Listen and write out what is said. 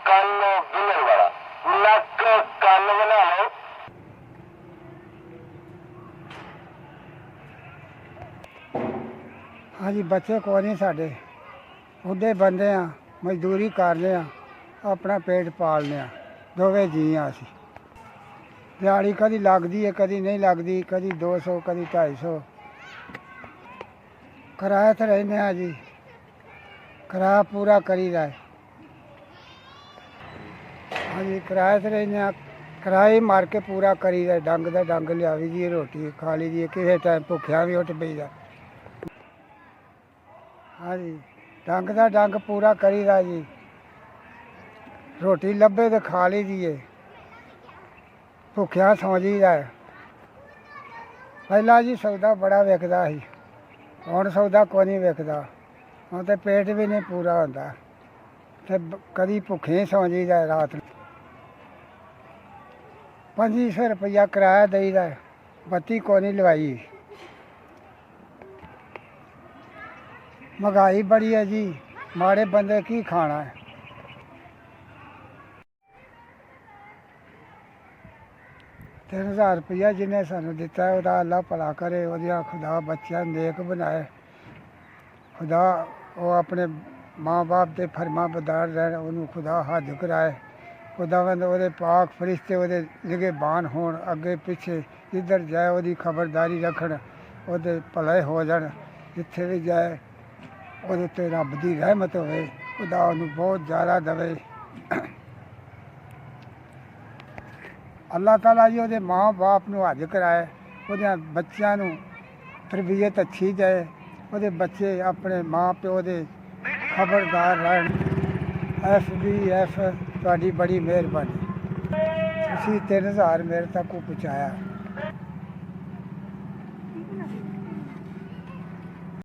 ਕੰਨ ਬਿਲਰ ਵਾਲਾ ਨੱਕ ਕੰਨ ਬਣਾ ਲਓ। हाँ जी, बच्चे को नहीं साढ़े उदे बंदे हाँ, मजदूरी करने अपना पेट पालने दोवे जी हाँ। असी दिहाड़ी कदी लगती है कदी नहीं लगती, कदी 200 कदी 250 किराए तो रहने हाँ जी, किराया पूरा करी रहा है। हाँ जी, किराए तो रहने किराए मार के पूरा करी रहा। डंग का डंग लिया जी, रोटी खा लीजिए, किसी टाइम भुखिया भी उठ पईदा। हाँ जी, डंग का डंग पूरा करी रहा जी, रोटी लभे तो खा लीजिए, भुखिया सौ जीदा है। पहला जी सौदा बड़ा विकदा ही, हुण सौदा कोई नहीं विकदा, हुण तो पेट भी नहीं पूरा होंदा, ते कदी भुखे सौ जीदा है। रात 2500 रुपया किराया देईदा है, बत्ती कोई नहीं लवाई। महंगाई बड़ी है जी, माड़े बंदे की खाना है। ₹3000 जिन्हें सानू दिता है, वह अल्लाह भला करे, वह खुदा बच्चा नेक बनाए, खुदा वो अपने माँ बाप के फरमा बदार रहन, उन्होंने खुदा हज कराए, खुदावंद वो पाक फरिश्ते वो निगे बान हो, अगे पिछे जिधर जाए वो खबरदारी रखन, वो भले हो जाए, जिथे भी जाए वो रब की रहमत होवे, खुदा उन्होंने बहुत ज़्यादा दवे। अल्लाह ताला जी वो माँ बाप को हज कराए, वो बच्चों को तरबीयत अच्छी जाए, वो बच्चे अपने माँ प्यो के खबरदार रहन। SBF तुहाडी बड़ी मेहरबानी, तुसीं 3000 मेरे तक पहुँचाया।